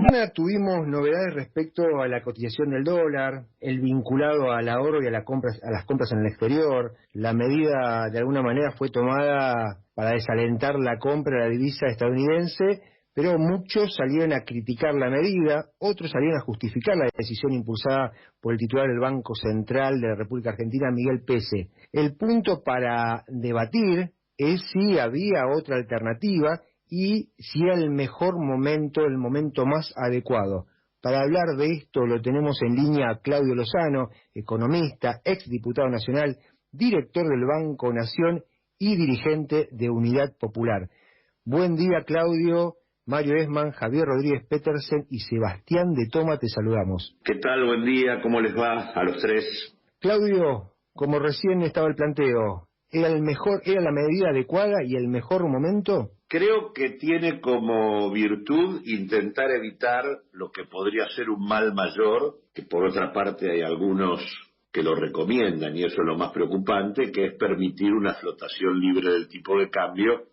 Mañana tuvimos novedades respecto a la cotización del dólar, el vinculado al ahorro y a las compras en el exterior. La medida de alguna manera fue tomada para desalentar la compra de la divisa estadounidense, pero muchos salieron a criticar la medida, otros salieron a justificar la decisión impulsada por el titular del Banco Central de la República Argentina, Miguel Pese. El punto para debatir es si había otra alternativa y si era el mejor momento, el momento más adecuado. Para hablar de esto lo tenemos en línea a Claudio Lozano, economista, exdiputado nacional, director del Banco Nación y dirigente de Unidad Popular. Buen día, Claudio. Mario Esman, Javier Rodríguez Petersen y Sebastián de Toma, te saludamos. ¿Qué tal? Buen día, ¿cómo les va a los tres? Claudio, como recién estaba el planteo, ¿era la medida adecuada y el mejor momento? Creo que tiene como virtud intentar evitar lo que podría ser un mal mayor, que por otra parte hay algunos que lo recomiendan, y eso es lo más preocupante, que es permitir una flotación libre del tipo de cambio,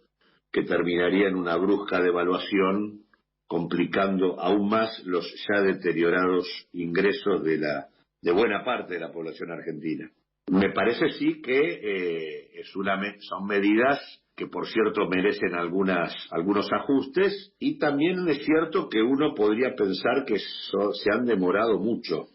que terminaría en una brusca devaluación, complicando aún más los ya deteriorados ingresos de buena parte de la población argentina. Me parece sí que son medidas que por cierto merecen algunos ajustes, y también es cierto que uno podría pensar que se han demorado mucho.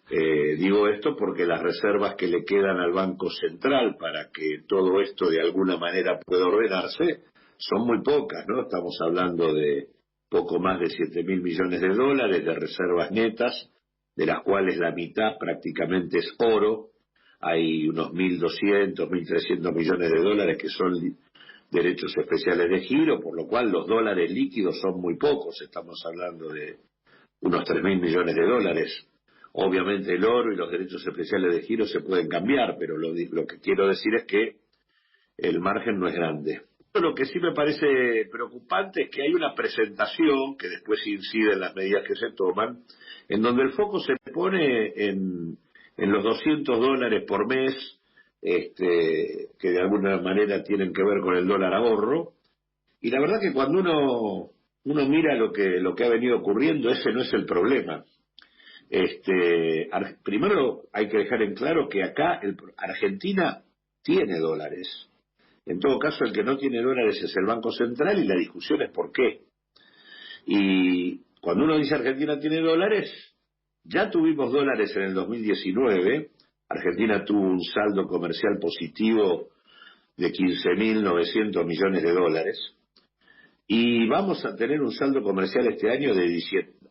Digo esto porque las reservas que le quedan al Banco Central para que todo esto de alguna manera pueda ordenarse son muy pocas, ¿no? Estamos hablando de poco más de 7.000 millones de dólares de reservas netas, de las cuales la mitad prácticamente es oro. Hay unos 1.200, 1.300 millones de dólares que son derechos especiales de giro, por lo cual los dólares líquidos son muy pocos, estamos hablando de unos 3.000 millones de dólares. Obviamente el oro y los derechos especiales de giro se pueden cambiar, pero lo que quiero decir es que el margen no es grande. Lo que sí me parece preocupante es que hay una presentación que después incide en las medidas que se toman, en donde el foco se pone en los 200 dólares por mes, que de alguna manera tienen que ver con el dólar ahorro, y la verdad que cuando uno mira lo que ha venido ocurriendo, ese no es el problema. Primero hay que dejar en claro que acá Argentina tiene dólares. En todo caso, el que no tiene dólares es el Banco Central, y la discusión es por qué. Y cuando uno dice Argentina tiene dólares, ya tuvimos dólares en el 2019. Argentina tuvo un saldo comercial positivo de 15.900 millones de dólares. Y vamos a tener un saldo comercial este año de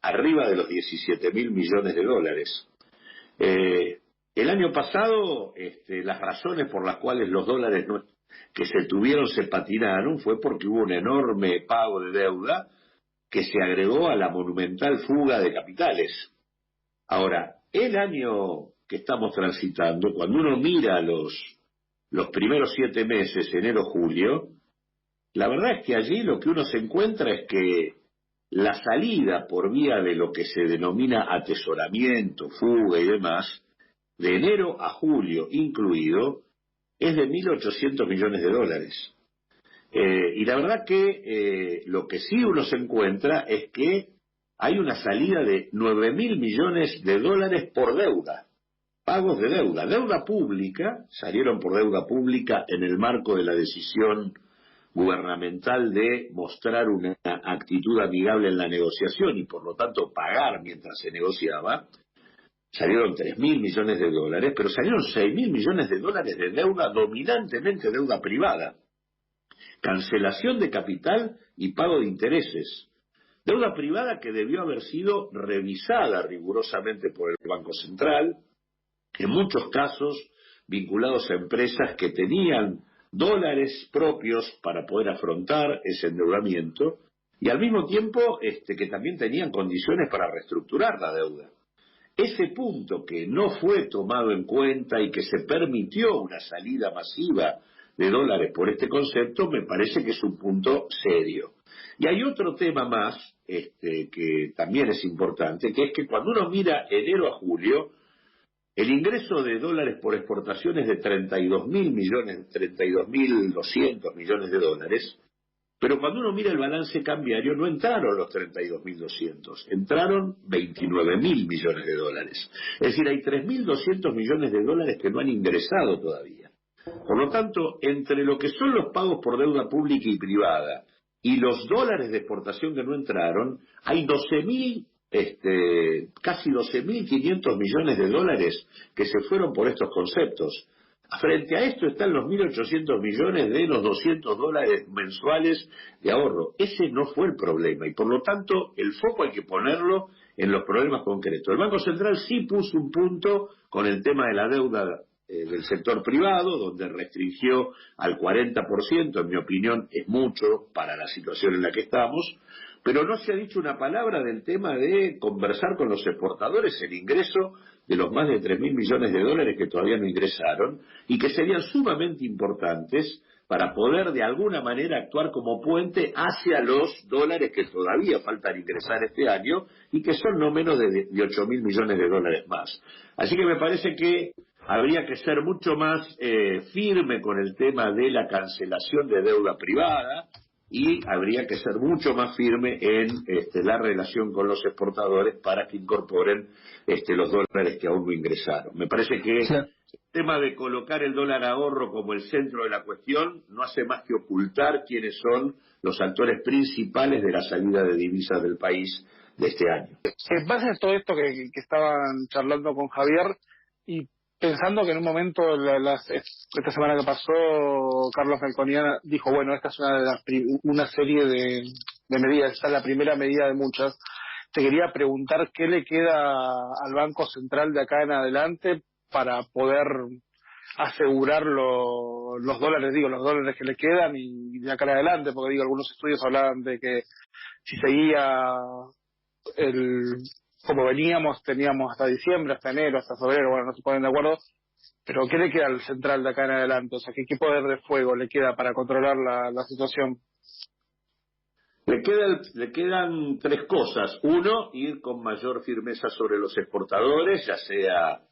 arriba de los 17.000 millones de dólares. El año pasado, las razones por las cuales los dólares que se patinaron fue porque hubo un enorme pago de deuda que se agregó a la monumental fuga de capitales. Ahora, el año que estamos transitando, cuando uno mira los primeros 7 meses, enero-julio, la verdad es que allí lo que uno se encuentra es que la salida por vía de lo que se denomina atesoramiento, fuga y demás, de enero a julio incluido, es de 1.800 millones de dólares. Y la verdad que lo que sí uno se encuentra es que hay una salida de 9.000 millones de dólares por deuda, pagos de deuda pública, salieron por deuda pública en el marco de la decisión gubernamental de mostrar una actitud amigable en la negociación y por lo tanto pagar mientras se negociaba. Salieron 3.000 millones de dólares, pero salieron 6.000 millones de dólares de deuda, dominantemente deuda privada. Cancelación de capital y pago de intereses. Deuda privada que debió haber sido revisada rigurosamente por el Banco Central, en muchos casos vinculados a empresas que tenían dólares propios para poder afrontar ese endeudamiento, y al mismo tiempo que también tenían condiciones para reestructurar la deuda. Ese punto que no fue tomado en cuenta y que se permitió una salida masiva de dólares por este concepto, me parece que es un punto serio. Y hay otro tema más que también es importante, que es que cuando uno mira enero a julio, el ingreso de dólares por exportaciones de 32.000 millones, 32.200 millones de dólares, Pero cuando uno mira el balance cambiario, no entraron los 32.200, entraron 29.000 millones de dólares. Es decir, hay 3.200 millones de dólares que no han ingresado todavía. Por lo tanto, entre lo que son los pagos por deuda pública y privada y los dólares de exportación que no entraron, hay 12.000, casi 12.500 millones de dólares que se fueron por estos conceptos. Frente a esto están los 1.800 millones de los 200 dólares mensuales de ahorro. Ese no fue el problema y por lo tanto el foco hay que ponerlo en los problemas concretos. El Banco Central sí puso un punto con el tema de la deuda del sector privado, donde restringió al 40%, en mi opinión es mucho para la situación en la que estamos, pero no se ha dicho una palabra del tema de conversar con los exportadores el ingreso de los más de 3.000 millones de dólares que todavía no ingresaron y que serían sumamente importantes para poder de alguna manera actuar como puente hacia los dólares que todavía faltan ingresar este año y que son no menos de 8.000 millones de dólares más. Así que me parece que habría que ser mucho más firme con el tema de la cancelación de deuda privada y habría que ser mucho más firme en la relación con los exportadores para que incorporen los dólares que aún no ingresaron. Me parece que Sí. el tema de colocar el dólar ahorro como el centro de la cuestión no hace más que ocultar quiénes son los actores principales de la salida de divisas del país de este año. En base a todo esto que estaban charlando con Javier y pensando que en un momento, esta semana que pasó, Carlos Melconian dijo, bueno, esta es una serie de medidas, esta es la primera medida de muchas. Te quería preguntar qué le queda al Banco Central de acá en adelante para poder asegurar los dólares, los dólares que le quedan y de acá en adelante, porque algunos estudios hablaban de que si seguía como veníamos, teníamos hasta diciembre, hasta enero, hasta febrero, bueno, no se ponen de acuerdo, pero ¿qué le queda al central de acá en adelante? O sea, ¿qué poder de fuego le queda para controlar la situación? Le quedan tres cosas. Uno, ir con mayor firmeza sobre los exportadores, ya sea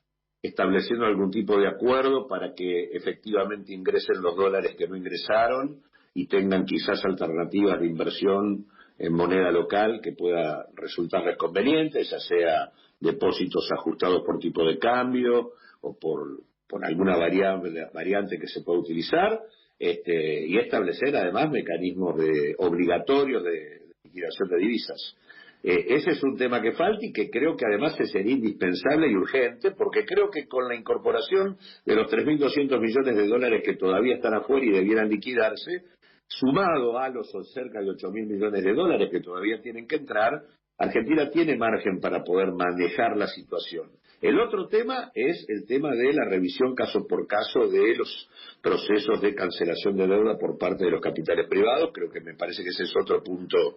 estableciendo algún tipo de acuerdo para que efectivamente ingresen los dólares que no ingresaron y tengan quizás alternativas de inversión en moneda local que pueda resultarles conveniente, ya sea depósitos ajustados por tipo de cambio o por alguna variante que se pueda utilizar, y establecer además mecanismos obligatorios de liquidación de divisas. Ese es un tema que falta y que creo que además sería indispensable y urgente, porque creo que con la incorporación de los 3.200 millones de dólares que todavía están afuera y debieran liquidarse, sumado a los cerca de 8.000 millones de dólares que todavía tienen que entrar, Argentina tiene margen para poder manejar la situación. El otro tema es el tema de la revisión caso por caso de los procesos de cancelación de deuda por parte de los capitales privados. Creo que me parece que ese es otro punto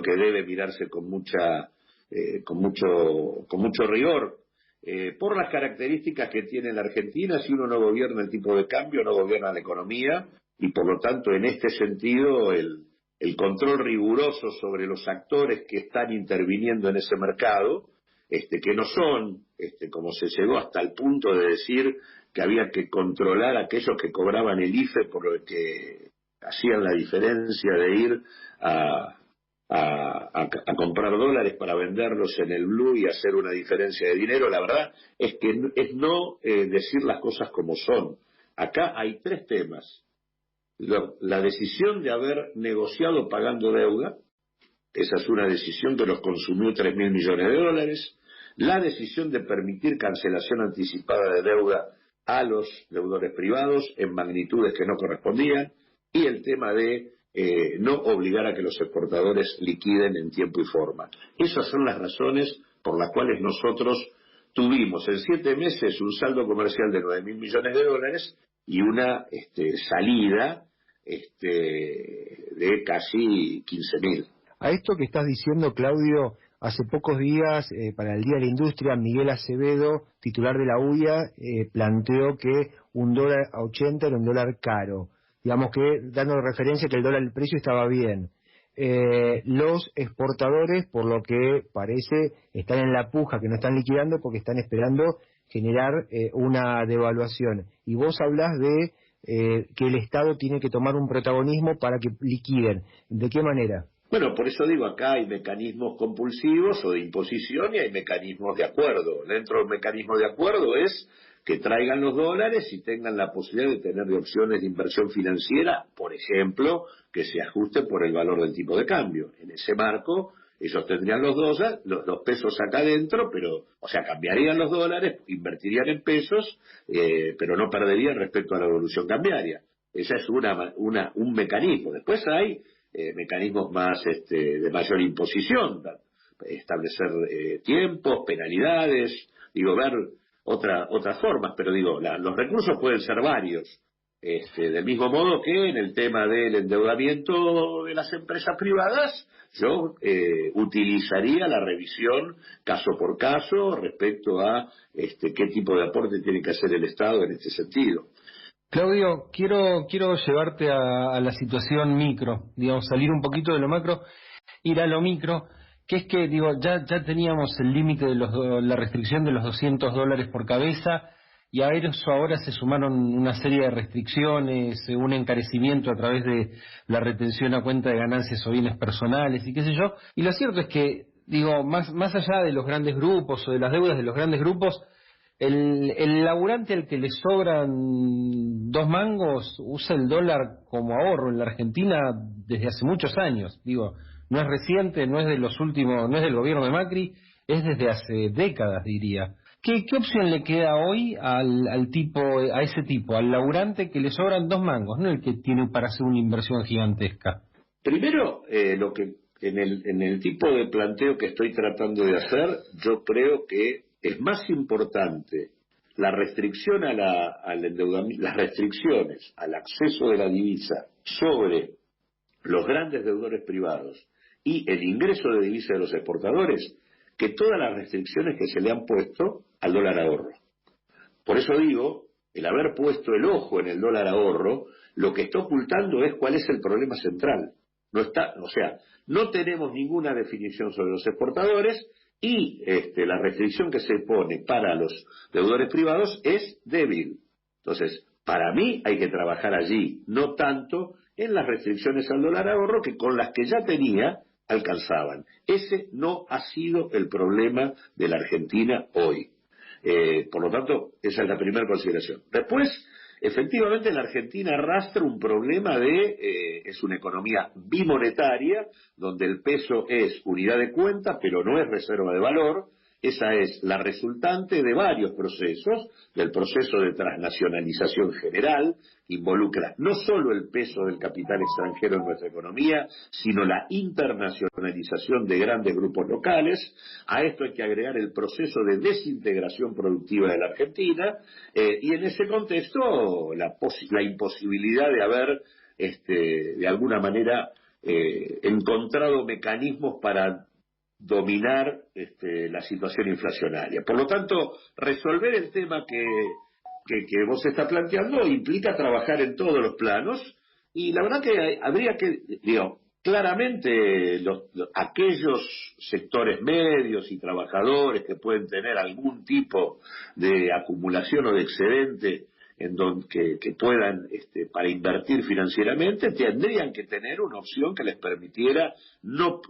que debe mirarse con mucho rigor. Por las características que tiene la Argentina, si uno no gobierna el tipo de cambio, no gobierna la economía, y por lo tanto en este sentido el control riguroso sobre los actores que están interviniendo en ese mercado, que no son, como se llegó hasta el punto de decir que había que controlar a aquellos que cobraban el IFE por lo que hacían la diferencia de ir a comprar dólares para venderlos en el blue y hacer una diferencia de dinero. La verdad es que es no decir las cosas como son. Acá hay tres temas. La decisión de haber negociado pagando deuda, esa es una decisión que nos consumió 3.000 millones de dólares. La decisión de permitir cancelación anticipada de deuda a los deudores privados en magnitudes que no correspondían, y el tema de no obligar a que los exportadores liquiden en tiempo y forma. Esas son las razones por las cuales nosotros tuvimos en 7 meses un saldo comercial de 9.000 millones de dólares y una salida de casi 15.000. A esto que estás diciendo, Claudio, hace pocos días, para el Día de la Industria, Miguel Acevedo, titular de la UIA, planteó que $1.80 era un dólar caro. Digamos que, dando referencia que el precio estaba bien. Los exportadores, por lo que parece, están en la puja, que no están liquidando porque están esperando generar una devaluación. Y vos hablás de que el Estado tiene que tomar un protagonismo para que liquiden. ¿De qué manera? Bueno, por eso digo, acá hay mecanismos compulsivos o de imposición y hay mecanismos de acuerdo. Dentro del mecanismo de acuerdo es que traigan los dólares y tengan la posibilidad de tener opciones de inversión financiera, por ejemplo, que se ajusten por el valor del tipo de cambio. En ese marco, ellos tendrían los pesos acá adentro, pero, o sea, cambiarían los dólares, invertirían en pesos, pero no perderían respecto a la evolución cambiaria. Ese es un mecanismo. Después hay mecanismos más de mayor imposición, establecer tiempos, penalidades, ver otras formas, pero los recursos pueden ser varios, del mismo modo que en el tema del endeudamiento de las empresas privadas, yo utilizaría la revisión caso por caso respecto a qué tipo de aporte tiene que hacer el Estado en este sentido. Claudio, quiero llevarte a la situación micro, digamos, salir un poquito de lo macro, ir a lo micro, que es que, ya teníamos el límite de la restricción de los $200 por cabeza, y a eso ahora se sumaron una serie de restricciones, un encarecimiento a través de la retención a cuenta de ganancias o bienes personales y qué sé yo, y lo cierto es que, más allá de los grandes grupos o de las deudas de los grandes grupos, el laburante al que le sobran 2 mangos usa el dólar como ahorro en la Argentina desde hace muchos años. No es reciente, no es de los últimos, no es del gobierno de Macri, es desde hace décadas, diría. ¿Qué opción le queda hoy a ese tipo, al laburante que le sobran 2 mangos, no el que tiene para hacer una inversión gigantesca? Primero, lo que en el tipo de planteo que estoy tratando de hacer, yo creo que es más importante la restricción al endeudamiento, las restricciones al acceso de la divisa sobre los grandes deudores privados y el ingreso de divisa de los exportadores que todas las restricciones que se le han puesto al dólar ahorro. Por eso digo, el haber puesto el ojo en el dólar ahorro, lo que está ocultando es cuál es el problema central. No tenemos ninguna definición sobre los exportadores y la restricción que se pone para los deudores privados es débil. Entonces, para mí hay que trabajar allí, no tanto en las restricciones al dólar ahorro que con las que ya tenía alcanzaban. Ese no ha sido el problema de la Argentina hoy. Por lo tanto, esa es la primera consideración. Después, efectivamente, la Argentina arrastra un problema es una economía bimonetaria, donde el peso es unidad de cuenta, pero no es reserva de valor. Esa es la resultante de varios procesos, del proceso de transnacionalización general, que involucra no solo el peso del capital extranjero en nuestra economía, sino la internacionalización de grandes grupos locales. A esto hay que agregar el proceso de desintegración productiva de la Argentina, y en ese contexto la imposibilidad de haber, de alguna manera, encontrado mecanismos para dominar la situación inflacionaria. Por lo tanto, resolver el tema que vos estás planteando implica trabajar en todos los planos, y la verdad que habría que, claramente aquellos sectores medios y trabajadores que pueden tener algún tipo de acumulación o de excedente que puedan para invertir financieramente, tendrían que tener una opción que les permitiera no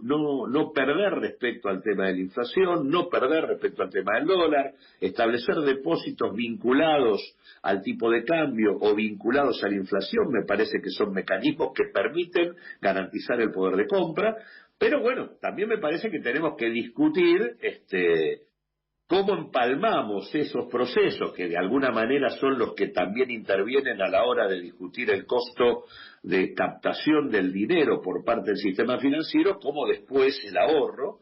perder respecto al tema de la inflación, no perder respecto al tema del dólar, establecer depósitos vinculados al tipo de cambio o vinculados a la inflación. Me parece que son mecanismos que permiten garantizar el poder de compra, pero bueno, también me parece que tenemos que discutir cómo empalmamos esos procesos que de alguna manera son los que también intervienen a la hora de discutir el costo de captación del dinero por parte del sistema financiero, cómo después el ahorro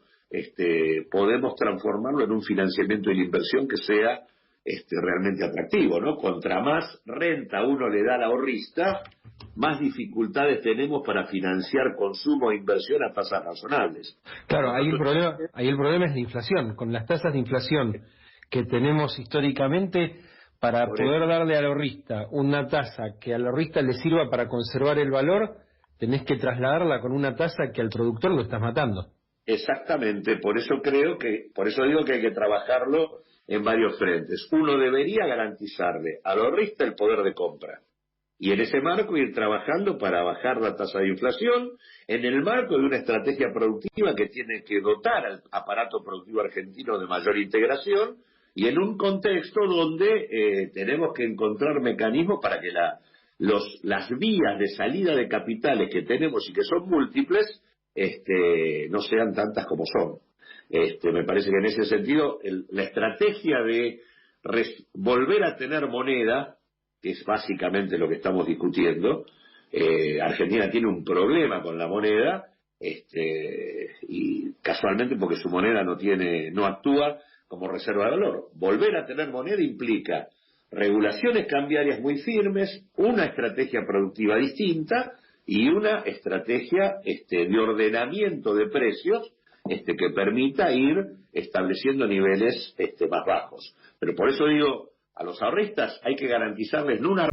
podemos transformarlo en un financiamiento de la inversión que sea realmente atractivo, ¿no? Contra más renta uno le da al ahorrista, más dificultades tenemos para financiar consumo e inversión a tasas razonables. Claro, ahí el problema es la inflación. Con las tasas de inflación que tenemos históricamente, para poder darle al ahorrista una tasa que al ahorrista le sirva para conservar el valor, tenés que trasladarla con una tasa que al productor lo estás matando. Exactamente, por eso digo que hay que trabajarlo en varios frentes. Uno debería garantizarle al ahorrista el poder de compra, y en ese marco ir trabajando para bajar la tasa de inflación, en el marco de una estrategia productiva que tiene que dotar al aparato productivo argentino de mayor integración, y en un contexto donde tenemos que encontrar mecanismos para que las vías de salida de capitales que tenemos y que son múltiples, no sean tantas como son. Me parece que en ese sentido la estrategia de volver a tener moneda, que es básicamente lo que estamos discutiendo, Argentina tiene un problema con la moneda, y casualmente porque su moneda no actúa como reserva de valor. Volver a tener moneda implica regulaciones cambiarias muy firmes, una estrategia productiva distinta y una estrategia de ordenamiento de precios que permita ir estableciendo niveles más bajos. Pero por eso digo, a los ahorristas hay que garantizarles no una